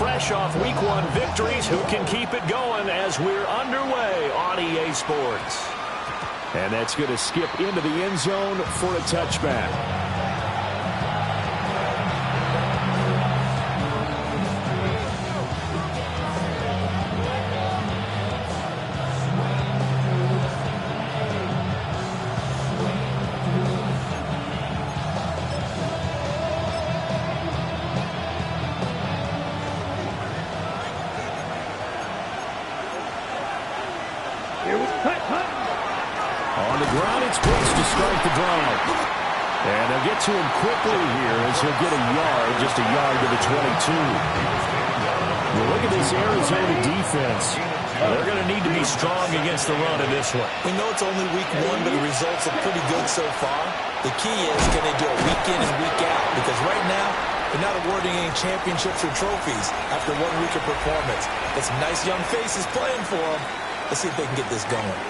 fresh off Week 1 victories. Who can keep it going as we're underway on EA Sports? And that's going to skip into the end zone for a touchback. On the ground, it's Brooks to start the drive. And they'll get to him quickly here as he'll get a yard, just a yard to the 22. Well, look at this Arizona defense. They're going to need to be strong against the run in this one. We know it's only week 1, but the results are pretty good so far. The key is, can they do it week in and week out? Because right now, they're not awarding any championships or trophies after 1 week of performance. Got some nice young faces playing for them. Let's see if they can get this going.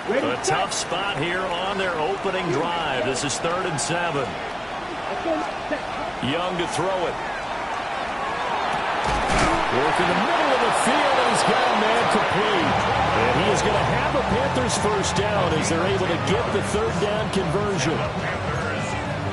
A tough spot here on their opening drive. This is 3rd and 7. Young to throw it. Work in the middle of the field, and he's got a man complete. And he is going to have a Panthers first down as they're able to get the 3rd down conversion.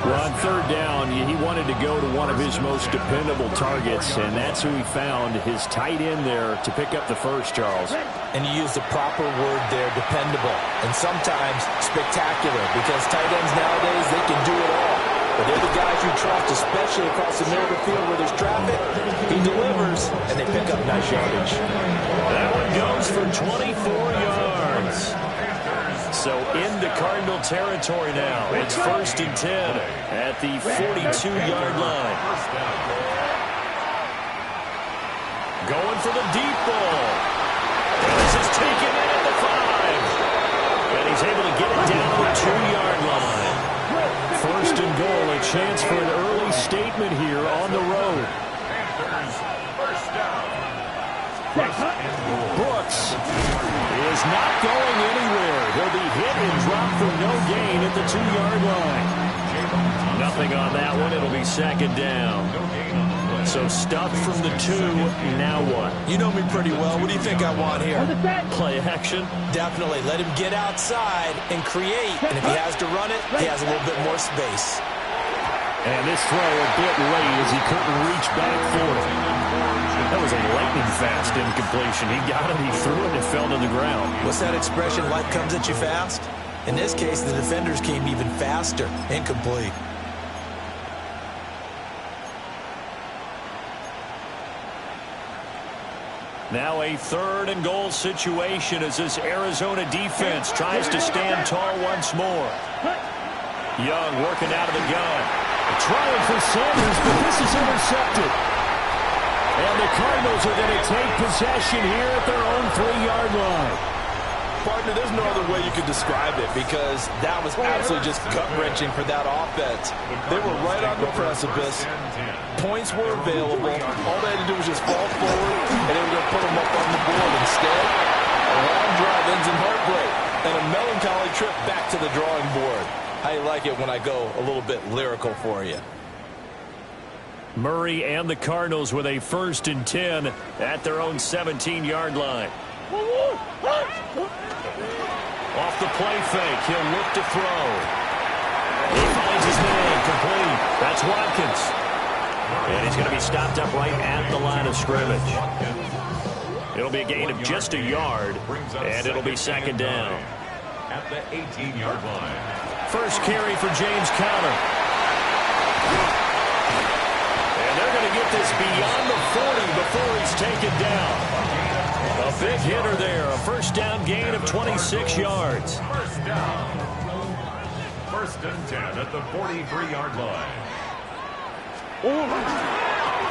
Well, on 3rd down, he wanted to go to one of his most dependable targets, and that's who he found, his tight end there, to pick up the first, Charles. And you use the proper word there, dependable, and sometimes spectacular, because tight ends nowadays, they can do it all. But they're the guys you trust, especially across the middle of the field where there's traffic. He delivers, and they pick up nice yardage. That one goes for 24 yards. So into Cardinal territory now. It's 1st and 10 at the 42-yard line. Going for the deep ball. And this is taken in at the 5. And he's able to get it down the 2-yard line. 1st and goal, a chance for an early statement here on the road. Brooks is not going anywhere. He'll be hit and dropped for no gain at the 2-yard line. Nothing on that one. It'll be 2nd down. So stuffed from the 2. Now what? You know me pretty well. What do you think I want here? Play action? Definitely. Let him get outside and create. And if he has to run it, he has a little bit more space. And this throw a bit late as he couldn't reach back for it. That was a lightning-fast incompletion. He got it, he threw it, and it fell to the ground. What's that expression, light comes at you fast? In this case, the defenders came even faster. Incomplete. Now a 3rd and goal situation as this Arizona defense tries to stand tall once more. Young working out of the gun. Trying for Sanders, but this is intercepted. And the Cardinals are going to take possession here at their own 3-yard line. Partner, there's no other way you could describe it because that was absolutely just gut-wrenching for that offense. They were right on the precipice. Points were available. All they had to do was just fall forward, and they were going to put them up on the board. Instead, a long drive ends in heartbreak and a melancholy trip back to the drawing board. I like it when I go a little bit lyrical for you. Murray and the Cardinals with a 1st and 10 at their own 17-yard line. Off the play fake, he'll look to throw. He finds his man complete. That's Watkins. And he's going to be stopped up right at the line of scrimmage. It'll be a gain of just a yard, and it'll be 2nd down. At the 18-yard line. First carry for James Conner. And they're going to get this beyond the 40 before he's taken down. A big hitter there. A 1st down gain of 26 yards. 1st down. 1st and 10 at the 43-yard line.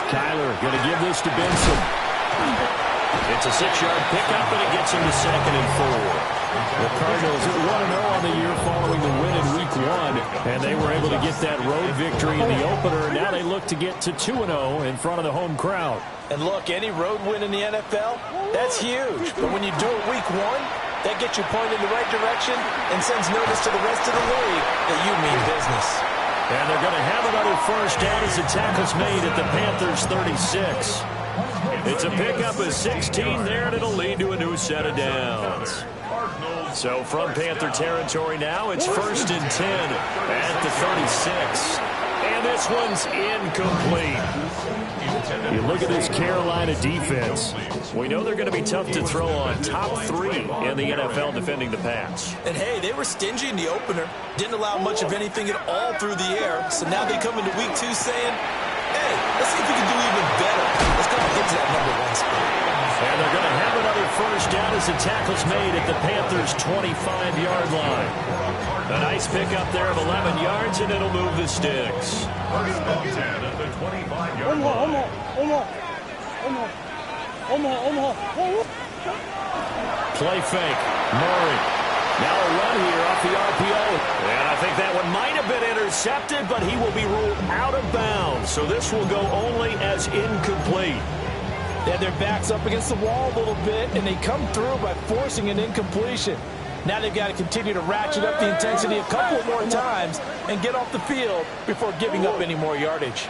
Kyler going to give this to Benson. It's a 6-yard pickup, and it gets him to 2nd and 4. The Cardinals are 1-0 on the year following the win in Week 1, and they were able to get that road victory in the opener, and now they look to get to 2-0 in front of the home crowd. And look, any road win in the NFL, that's huge. But when you do it Week 1, that gets you pointed in the right direction and sends notice to the rest of the league that you mean business. And they're going to have another first down as the tackle's made at the Panthers' 36. It's a pickup of 16 there, and it'll lead to a new set of downs. So from Panther territory now, it's 1st and 10 at the 36. And this one's incomplete. You look at this Carolina defense. We know they're going to be tough to throw on. Top 3 in the NFL defending the pass. And, hey, they were stingy in the opener. Didn't allow much of anything at all through the air. So now they come into week 2 saying, hey, let's see if we can do even better. Let's go get to that #1 spot. And they're going to have another first down as the tackle's made at the Panthers' 25-yard line. A nice pickup there of 11 yards, and it'll move the sticks. 1st and 10 at the 25-yard line. Play fake. Murray. Now a run here off the RPO. And I think that one might have been intercepted, but he will be ruled out of bounds. So this will go only as incomplete. They had their backs up against the wall a little bit, and they come through by forcing an incompletion. Now they've got to continue to ratchet up the intensity a couple more times and get off the field before giving up any more yardage.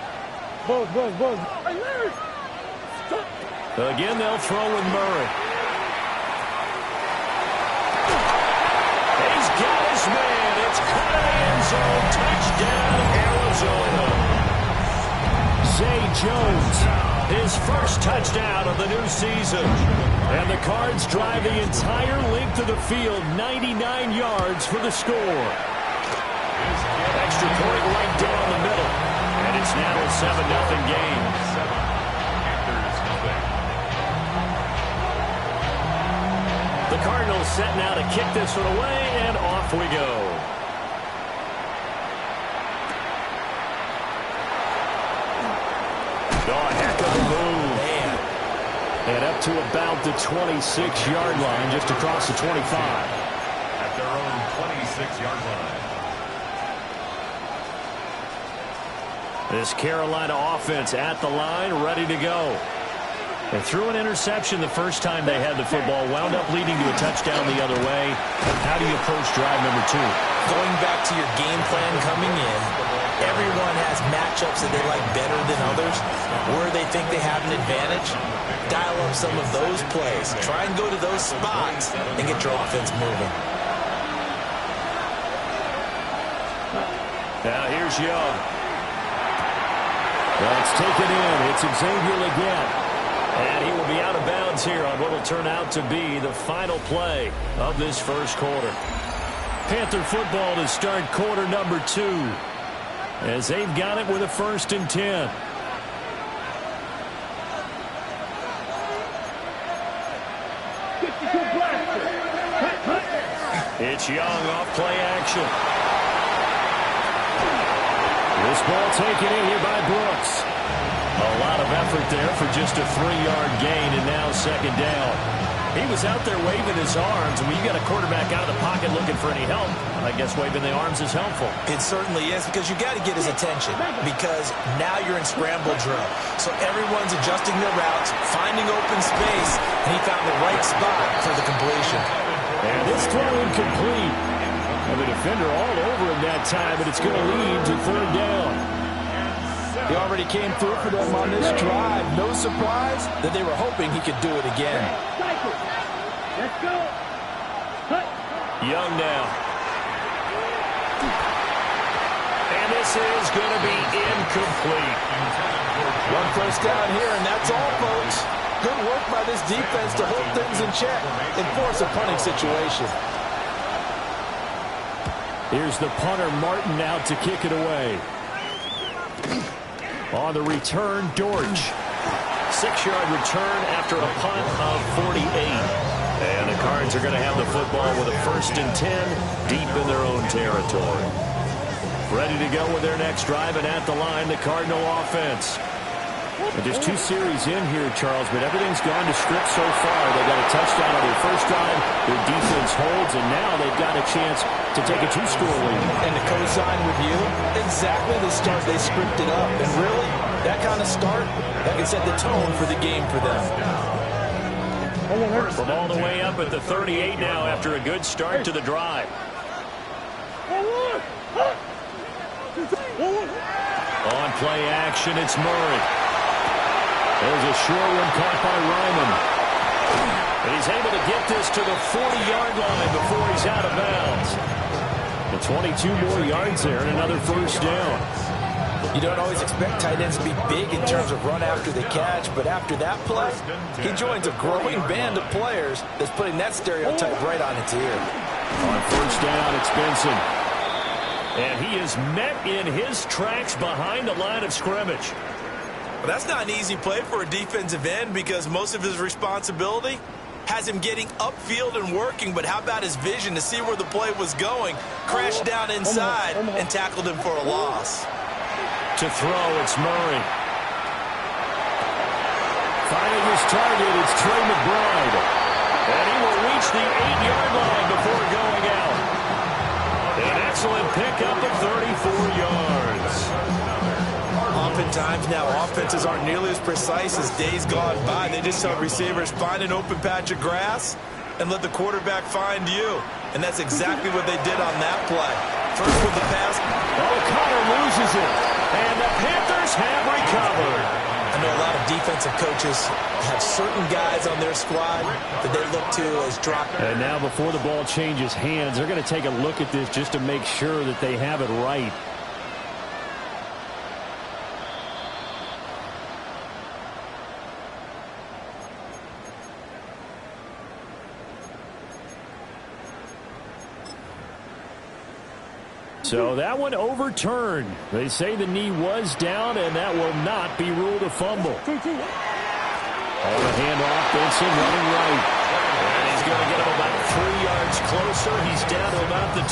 Again, they'll throw with Murray. He's got his man. It's caught in the end zone. Touchdown, Arizona. Zay Jones. His first touchdown of the new season. And the Cards drive the entire length of the field, 99 yards for the score. Extra point right down the middle. And it's now a 7-0 game. The Cardinals set now to kick this one away, and off we go. And up to about the 26-yard line, just across the 25. At their own 26-yard line. This Carolina offense at the line, ready to go. They threw an interception the first time they had the football, wound up leading to a touchdown the other way. How do you approach drive number 2? Going back to your game plan coming in, everyone has matchups that they like better than others. Where they think they have an advantage, dial up some of those plays. Try and go to those spots and get your offense moving. Now here's Young. That's taken in. It's Xavier Legette. And he will be out of bounds here on what will turn out to be the final play of this first quarter. Panther football to start quarter number 2. As they've got it with a 1st and 10. It's Young off play action. This ball taken in here by Brooks. A lot of effort there for just a 3-yard gain, and now 2nd down. He was out there waving his arms, and when you got a quarterback out of the pocket looking for any help, I guess waving the arms is helpful. It certainly is, because you got to get his attention, because now you're in scramble drill. So everyone's adjusting their routes, finding open space, and he found the right spot for the completion. And this throw incomplete. And the defender all over him that time, but it's going to lead to 3rd down. He already came through for them on this drive. No surprise that they were hoping he could do it again. Let's go. Young now. And this is going to be incomplete. 1 first down here, and that's all, folks. Good work by this defense to hold things in check and force a punting situation. Here's the punter, Martin, out to kick it away. On the return, Dortch. 6-yard return after a punt of 48. And the Cards are going to have the football with a 1st and 10 deep in their own territory. Ready to go with their next drive, and at the line, the Cardinal offense. And just 2 series in here, Charles, but everything's gone to script so far. They got a touchdown on their first drive. Their defense holds, and now they've got a chance to take a 2-score lead. And to co-sign with you, exactly the start they scripted up. And really, that kind of start, that can set the tone for the game for them. From all the way up at the 38 now after a good start to the drive. On play action, it's Murray. There's a short one caught by Ryman. And he's able to get this to the 40-yard line before he's out of bounds. The 22 more yards there and another first down. You don't always expect tight ends to be big in terms of run after the catch, but after that play, he joins a growing band of players that's putting that stereotype right on its ear. On first down, it's Benson. And he is met in his tracks behind the line of scrimmage. Well, that's not an easy play for a defensive end because most of his responsibility has him getting upfield and working, but how about his vision to see where the play was going, crashed down inside, and tackled him for a loss. To throw, it's Murray. Finding his target, it's Trey McBride. And he will reach the 8-yard line before going out. An excellent pickup of 34 yards. Oftentimes now, offenses aren't nearly as precise as days gone by. They just tell receivers, find an open patch of grass and let the quarterback find you. And that's exactly what they did on that play. First with the pass. O'Connor loses it. And the Panthers have recovered. I know a lot of defensive coaches have certain guys on their squad that they look to as drop. And now before the ball changes hands, they're going to take a look at this just to make sure that they have it right. So that one overturned. They say the knee was down, and that will not be ruled a fumble. On the handoff, Benson running right. And he's going to get him about 3 yards closer. He's down to about the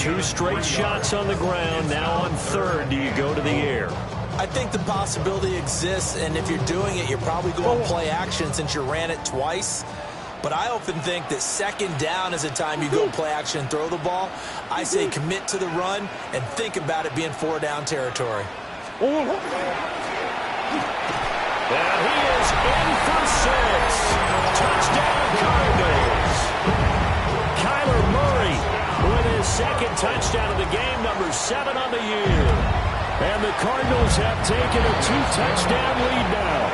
2. 2 straight shots on the ground. Now on third, do you go to the air? I think the possibility exists, and if you're doing it, you're probably going to play action since you ran it twice. But I often think that second down is the time you go play action and throw the ball. I say commit to the run and think about it being 4-down territory. And he is in for 6. Touchdown Cardinals. Kyler Murray with his second touchdown of the game, number 7 on the year. And the Cardinals have taken a 2-touchdown lead now.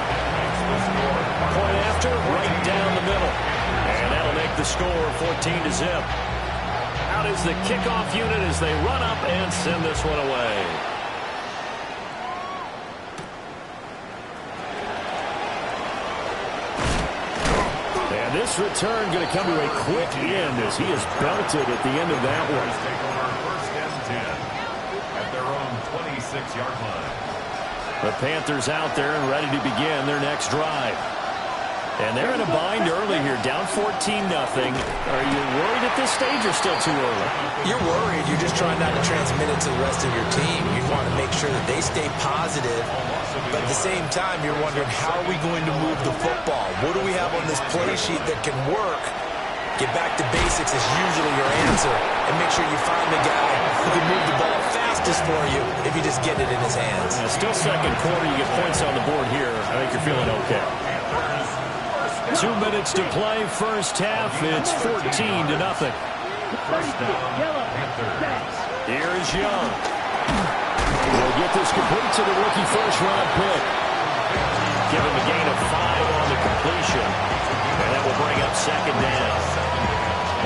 Point after, right down the middle. And that'll make the score 14-0. Out is the kickoff unit as they run up and send this one away. And this return going to come to a quick end as he is belted at the end of that one. Take over first and 10 at their own 26-yard line. The Panthers out there and ready to begin their next drive. And they're in a bind early here, down 14-0. Are you worried at this stage or still too early? You're worried. You're just trying not to transmit it to the rest of your team. You want to make sure that they stay positive. But at the same time, you're wondering, how are we going to move the football? What do we have on this play sheet that can work? Get back to basics is usually your answer. And make sure you find the guy who can move the ball fastest for you if you just get it in his hands. Still second quarter. You get points on the board here. I think you're feeling okay. 2 minutes to play, first half. It's 14-0. First down, Panthers. Here is Young. Will get this complete to the rookie first-round pick. Give him a gain of 5 on the completion. And that will bring up second down.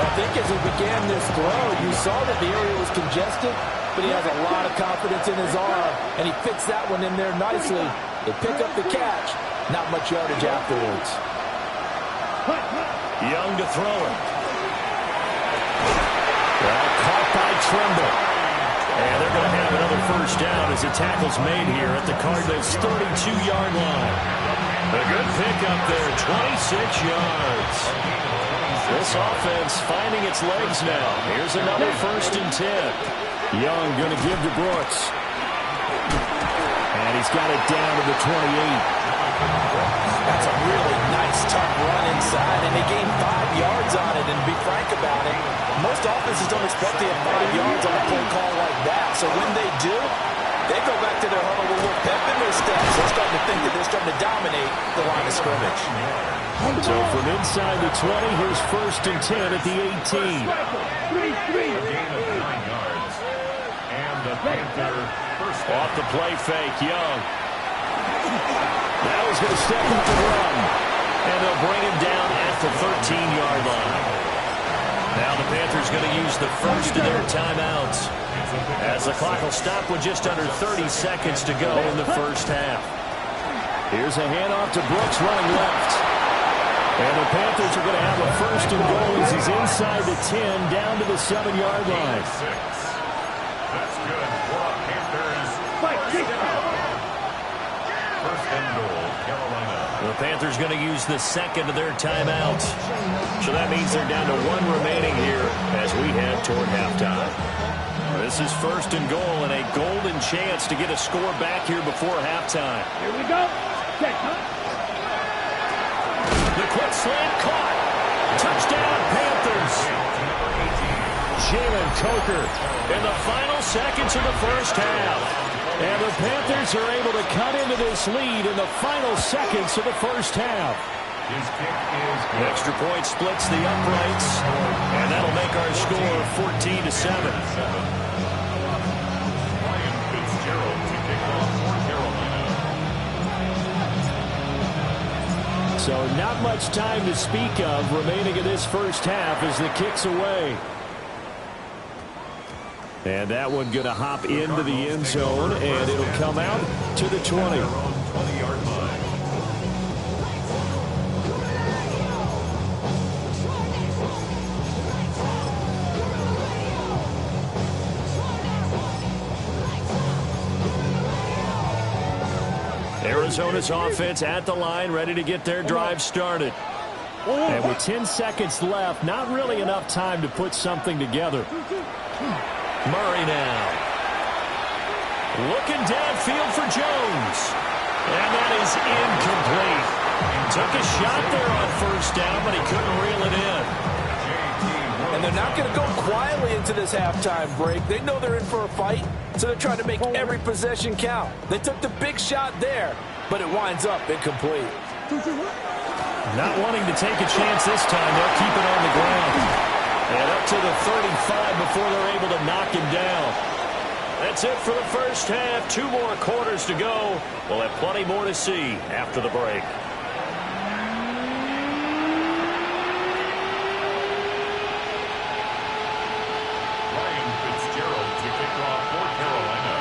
I think as he began this throw, you saw that the area was congested, but he has a lot of confidence in his arm, and he fits that one in there nicely. They pick up the catch, not much yardage afterwards. Young to throw it. Well, caught by Tremble. And they're going to have another first down as the tackle's made here at the Cardinals' 32-yard line. A good pickup there, 26 yards. This offense finding its legs now. Here's another first and 10. Young going to give to Brooks. And he's got it down to the 28. That's a really nice, tough run inside, and they gained 5 yards on it. And to be frank about it, most offenses don't expect to have 5 yards on a play call like that. So when they do, they go back to their huddle with a little pep in their steps. They're starting to think that they're starting to dominate the line of scrimmage. So from inside the 20, here's first and 10 at the 18. A gain of 9 yards. And Off the play fake, Young. Now he's going to step up and run. And they'll bring him down at the 13-yard line. Now the Panthers going to use the first of their timeouts, as the clock will stop with just under 30 seconds to go in the first half. Here's a handoff to Brooks running left. And the Panthers are going to have a first and goal as he's inside the 10 down to the 7-yard line. That's good for Panthers. First and goal, Carolina. The Panthers going to use the second of their timeouts. So that means they're down to one remaining here as we head toward halftime. This is first and goal and a golden chance to get a score back here before halftime. Here we go. The quick slant caught. Touchdown, Panthers. Jalen Coker in the final seconds of the first half. And the Panthers are able to cut into this lead in the final seconds of the first half. His kick is good. Extra point splits the uprights, and that'll make our score 14-7. Ryan Fitzgerald to kick off for Carolina. So not much time to speak of remaining in this first half as the kick's away. And that one going to hop into the end zone, and it'll come out to the 20. 20-yard line. Arizona's offense at the line, ready to get their drive started. And with 10 seconds left, not really enough time to put something together. Murray now. Looking downfield for Jones. And that is incomplete. Took a shot there on first down, but he couldn't reel it in. And they're not going to go quietly into this halftime break. They know they're in for a fight, so they're trying to make every possession count. They took the big shot there, but it winds up incomplete. Not wanting to take a chance this time. They'll keep it on the ground. And up to the 35 before they're able to knock him down. That's it for the first half. 2 more quarters to go. We'll have plenty more to see after the break. Ryan Fitzgerald to kick off for Carolina.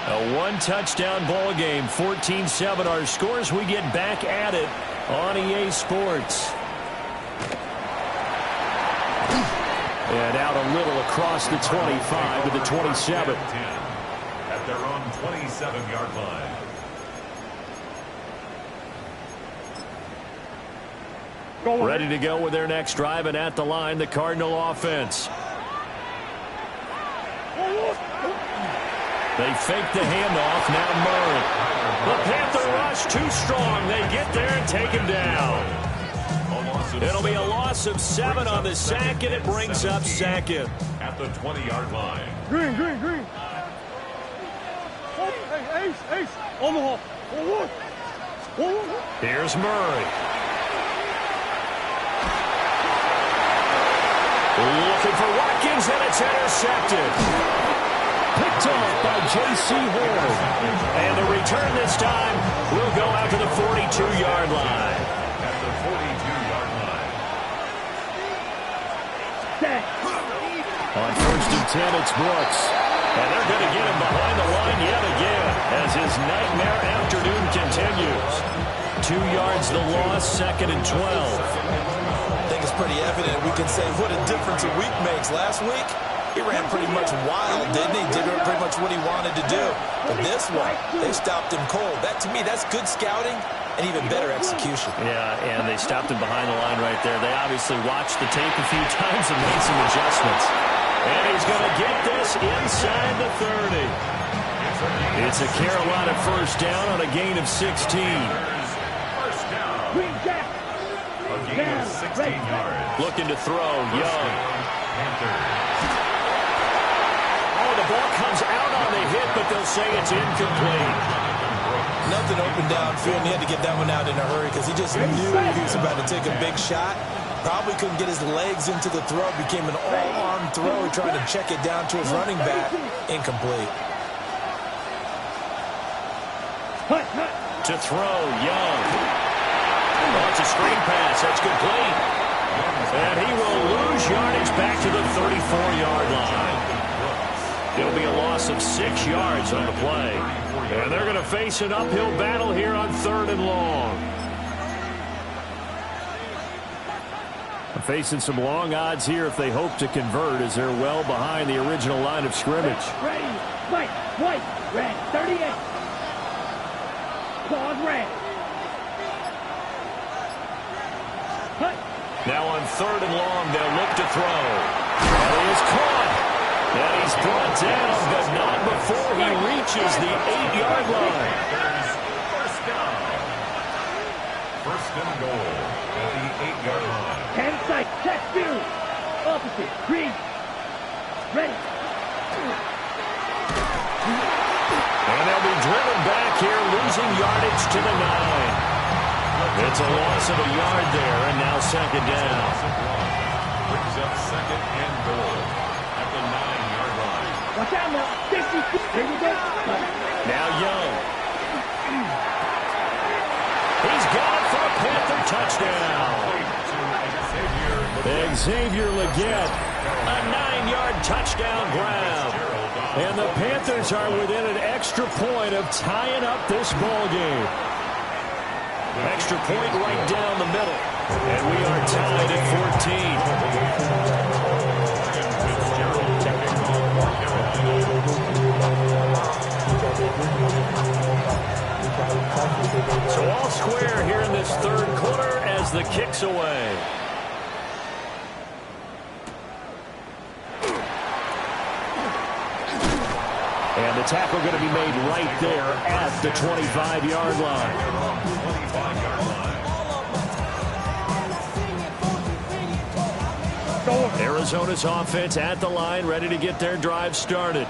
A one-touchdown ball game, 14-7. Our scores, we get back at it on EA Sports. And out a little across the 25 to the 27. At their own 27-yard line. Ready to go with their next drive, and at the line, the Cardinal offense. They fake the handoff. Now Murray. The Panther rush too strong. They get there and take him down. It'll be a loss of 7 on the sack, and it brings up second. At the 20-yard line. Green. Hey, Ace. Omaha. Here's Murray. Looking for Watkins, and it's intercepted. Picked off by J.C. Horn. And the return this time will go out to the 42-yard line. At the 42-yard line. On first and 10, it's Brooks. And they're going to get him behind the line yet again as his nightmare afternoon continues. 2 yards the loss, second and 12. I think it's pretty evident. We can say what a difference a week makes. Last week, he ran pretty much wild, didn't he? Did pretty much what he wanted to do. But this one, they stopped him cold. That, to me, that's good scouting and even better execution. Yeah, and they stopped him behind the line right there. They obviously watched the tape a few times and made some adjustments. And he's going to get this inside the 30. It's a Carolina first down on a gain of 16. First down. A gain of 16 yards. Looking to throw, Young. Panthers. Oh, the ball comes out on the hit, but they'll say it's incomplete. Nothing open downfield, and he had to get that one out in a hurry because he just knew he was about to take a big shot. Probably couldn't get his legs into the throw. Became an all-arm throw, trying to check it down to his running back. Incomplete. To throw, Young. Oh, it's a screen pass. That's complete. And he will lose yardage back to the 34-yard line. It'll be a loss of 6 yards on the play. And they're going to face an uphill battle here on 3rd and long. Facing some long odds here if they hope to convert, as they're well behind the original line of scrimmage. Ready, white, red, 38. Claws red. Now on 3rd and long, they'll look to throw. And he is caught. And he's brought down, but not before he reaches the 8-yard line. First down. First and goal at the 8-yard line. 10 sight, check view. Opposite, green. Ready. And they'll be driven back here, losing yardage to the 9. It's a loss of a yard there, and now 2nd down. Brings up 2nd and goal at the 9-yard line. Watch out now. 50. Here we go. Now Young. He's got it for a Panther touchdown. Xavier Legette, a 9-yard touchdown grab. And the Panthers are within an extra point of tying up this ball game. Extra point right down the middle. And we are tied at 14. So all square here in this 3rd quarter as the kick's away. And the tackle going to be made right there at the 25-yard line. Arizona's offense at the line, ready to get their drive started.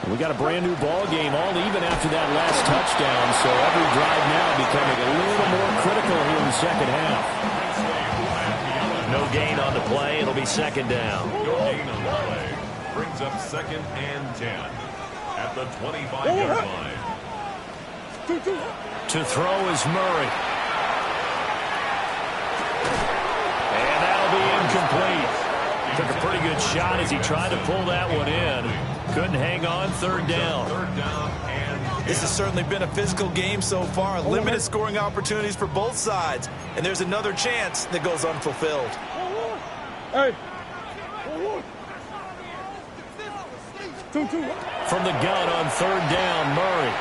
We got a brand new ball game, all even after that last touchdown, so every drive now becoming a little more critical here in the 2nd half. No gain on the play. It'll be 2nd down. No gain on the play. Brings up 2nd and 10 at the 25-yard line. To throw is Murray. And that'll be incomplete. Took a pretty good shot as he tried to pull that one in. Couldn't hang on. 3rd down. This has certainly been a physical game so far. Limited scoring opportunities for both sides. And there's another chance that goes unfulfilled. Hey. From the gun on 3rd down, Murray.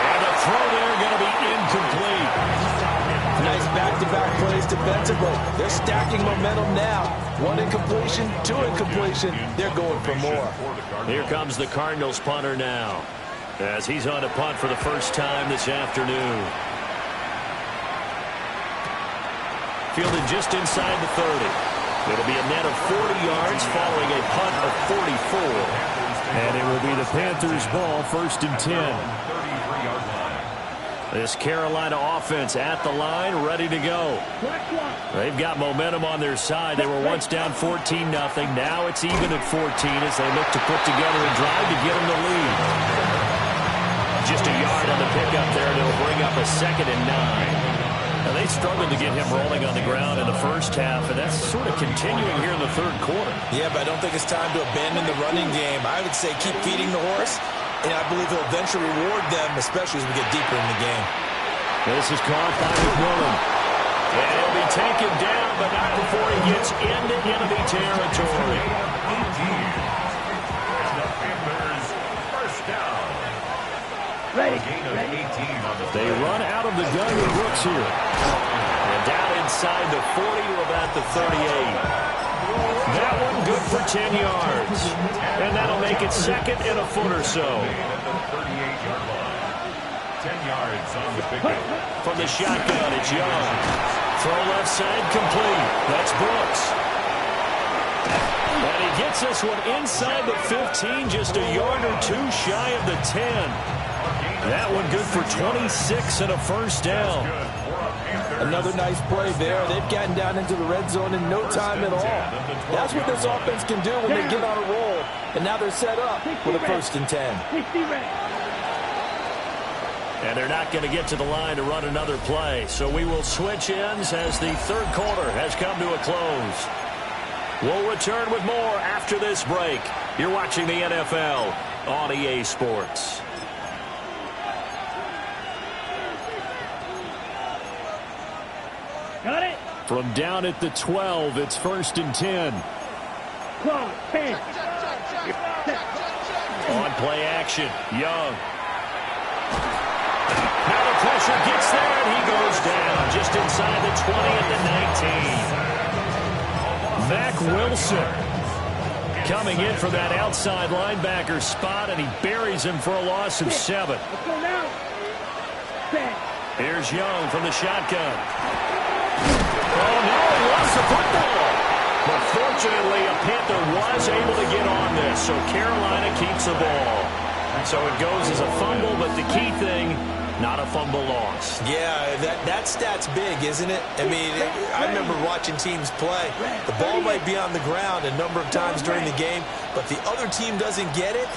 And the throw there going to be incomplete. Nice back-to-back plays defensively. They're stacking momentum now. 1 incompletion, 2 incompletion. They're going for more. Here comes the Cardinals punter now, as he's on to punt for the first time this afternoon. Fielded just inside the 30. It'll be a net of 40 yards following a punt of 44. And it will be the Panthers' ball, 1st and 10. This Carolina offense at the line, ready to go. They've got momentum on their side. They were once down 14-0. Now it's even at 14 as they look to put together a drive to get them the lead. Just a yard on the pickup there, and it'll bring up a 2nd and 9. Now, they struggled to get him rolling on the ground in the first half, and that's sort of continuing here in the 3rd quarter. Yeah, but I don't think it's time to abandon the running game. I would say keep feeding the horse, and I believe he'll eventually reward them, especially as we get deeper in the game. This is caught by McMillan. And he'll be taken down, but not before he gets into enemy territory. First down. Ready. They run out of the gun with Brooks here. And down inside the 40 to about the 38. That one good for 10 yards. And that'll make it 2nd and a foot or so. 38-yard line. 10 yards on the pickup. From the shotgun, it's Young. Throw left side complete. That's Brooks. And he gets this one inside the 15, just a yard or 2 shy of the 10. That one good for 26 and a first down. Another nice play there. They've gotten down into the red zone in no time at all. That's what this offense can do when they get on a roll. And now they're set up with a 1st and 10. And they're not going to get to the line to run another play. So we will switch ends as the third quarter has come to a close. We'll return with more after this break. You're watching the NFL on EA Sports. Got it? From down at the 12, it's 1st and 10. Clock, 10. On play action, Young. Now the pressure gets there, and he goes down just inside the 20 at the 19. Mack Wilson coming in for that outside linebacker spot, and he buries him for a loss of 7. Let's go now. Set. Here's Young from the shotgun. Oh, no, he lost the football. But fortunately, a Panther was able to get on this, so Carolina keeps the ball. So it goes as a fumble, but the key thing, not a fumble loss. Yeah, that stat's big, isn't it? I mean, I remember watching teams play. The ball might be on the ground a number of times during the game, but the other team doesn't get it.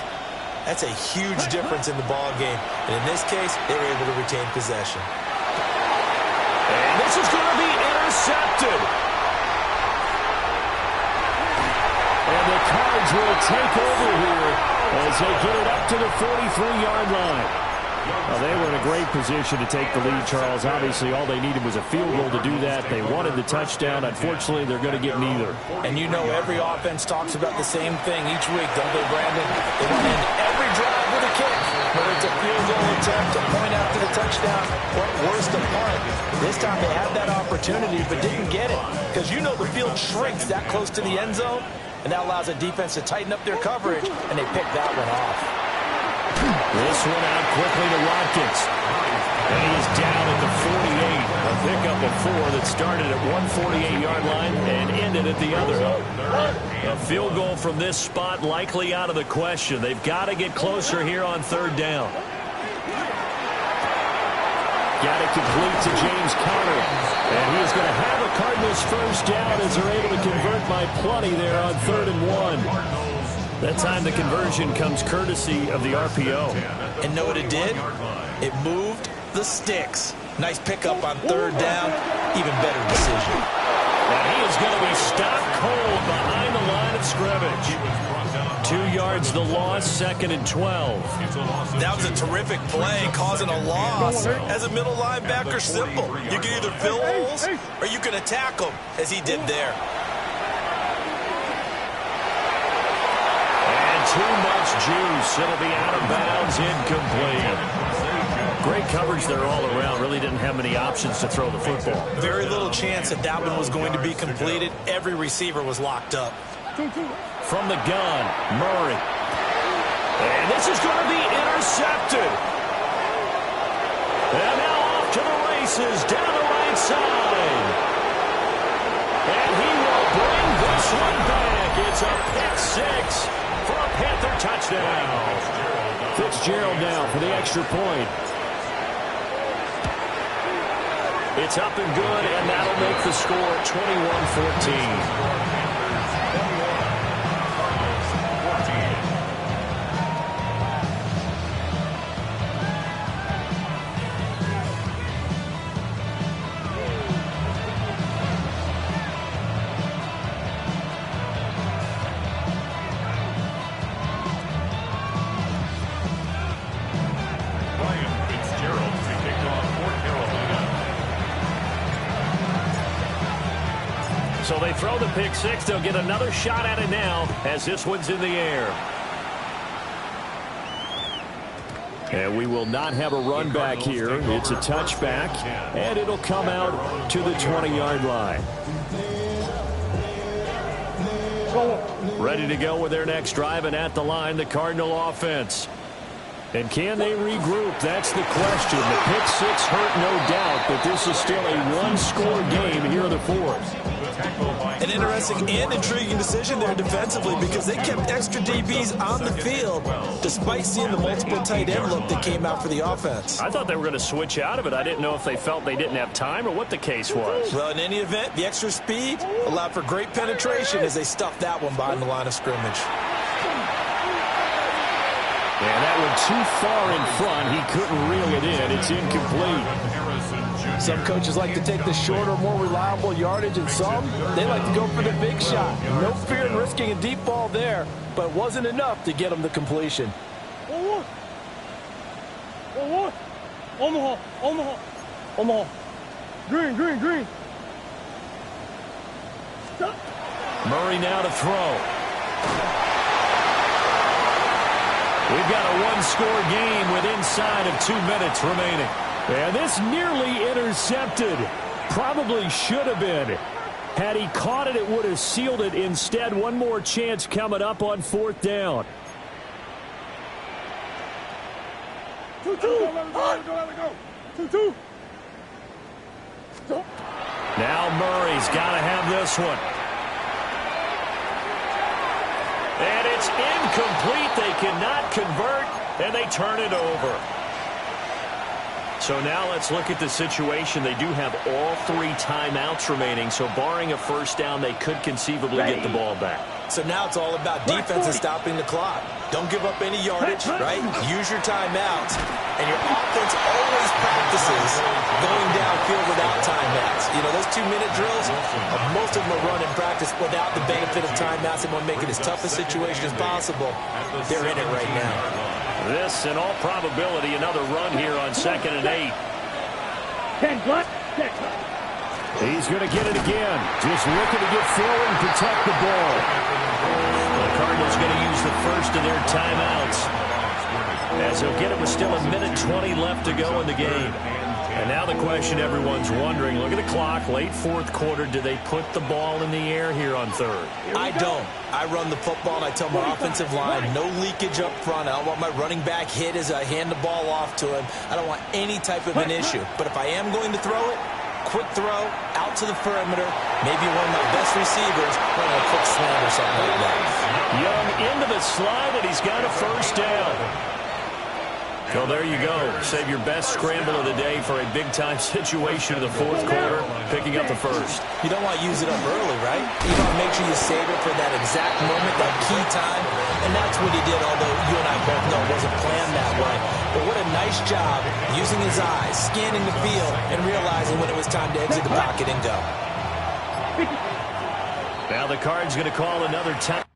That's a huge difference in the ball game. And in this case, they were able to retain possession. And this is going to be intercepted. And the Cards will take over here as they get it up to the 43-yard line. Well, they were in a great position to take the lead, Charles. Obviously, all they needed was a field goal to do that. They wanted the touchdown. Unfortunately, they're going to get neither. And you know every offense talks about the same thing each week, don't they, Brandon? They want to end every drive with a kick. Whether it's a field goal attempt, a point after the touchdown, or worst of punt. This time they had that opportunity but didn't get it. Because you know the field shrinks that close to the end zone, and that allows a defense to tighten up their coverage, and they pick that one off. This one out quickly to Watkins. And he is down at the 48. A pickup of 4 that started at 148-yard line and ended at the other. A field goal from this spot likely out of the question. They've got to get closer here on 3rd down. Got it complete to James Conner. And he is going to have a Cardinals 1st down as they're able to convert by plenty there on 3rd and 1. That time the conversion comes courtesy of the RPO. And know what it did? It moved the sticks. Nice pickup on 3rd down. Even better decision. And he is going to be stopped cold behind the line of scrimmage. 2 yards the loss, 2nd and 12. That was a terrific play, causing a loss. As a middle linebacker, simple. You can either fill holes or you can attack them, as he did there. Too much juice. It'll be out of bounds, incomplete. Great coverage there all around. Really didn't have many options to throw the football. Very little chance that that one was going to be completed. Every receiver was locked up. From the gun, Murray. And this is going to be intercepted. And now off to the races down the right side. And he will bring this one back. It's a pick 6. For a Panther touchdown. Fitzgerald now for the extra point. It's up and good, and that'll make the score 21-14. So they throw the pick 6. They'll get another shot at it now as this one's in the air. And we will not have a run back here. It's a touchback, and it'll come out to the 20-yard line. Ready to go with their next drive, and at the line, the Cardinal offense. And can they regroup? That's the question. The pick 6 hurt, no doubt, but this is still a one-score game here in the 4th. And in interesting and intriguing decision there defensively because they kept extra DBs on the field despite seeing the multiple tight end look that came out for the offense. I thought they were going to switch out of it. I didn't know if they felt they didn't have time or what the case was. Well, in any event, the extra speed allowed for great penetration as they stuffed that one behind the line of scrimmage. And that one too far in front. He couldn't reel it in. It's incomplete. Some coaches like to take the shorter, more reliable yardage, and some, they like to go for the big shot. No fear in risking a deep ball there, but it wasn't enough to get them the completion. Omaha. Green. Stop. Murray now to throw. We've got a one-score game with inside of 2 minutes remaining. And this nearly intercepted. Probably should have been. Had he caught it, it would have sealed it. Instead, one more chance coming up on 4th down. 2-2. 2-2. Now Murray's got to have this one. And it's incomplete. They cannot convert, and they turn it over. So now let's look at the situation. They do have all 3 timeouts remaining, so barring a first down, they could conceivably get the ball back. So now it's all about defense and stopping the clock. Don't give up any yardage, right? Use your timeouts. And your offense always practices going downfield without timeouts. You know, those 2-minute drills, most of them are run in practice without the benefit of timeouts. They want to make it as tough a situation as possible. They're in it right now. This, in all probability, another run here on 2nd and 8. 10 block. He's going to get it again. Just looking to get forward and protect the ball. The Cardinals going to use the first of their timeouts, as they'll get it with still 1:20 left to go in the game. And now the question everyone's wondering, look at the clock, late 4th quarter, do they put the ball in the air here on 3rd? I don't. I run the football, and I tell my offensive line, no leakage up front. I don't want my running back hit as I hand the ball off to him. I don't want any type of an issue. But if I am going to throw it, quick throw, out to the perimeter, maybe one of my best receivers running a quick slant or something like that. Young into the slide, and he's got a first down. Well, there you go. Save your best scramble of the day for a big-time situation in the 4th quarter, picking up the first. You don't want to use it up early, right? You want to make sure you save it for that exact moment, that key time. And that's what he did, although you and I both know it wasn't planned that way. But what a nice job using his eyes, scanning the field, and realizing when it was time to exit the pocket and go. Now the Cards going to call another time.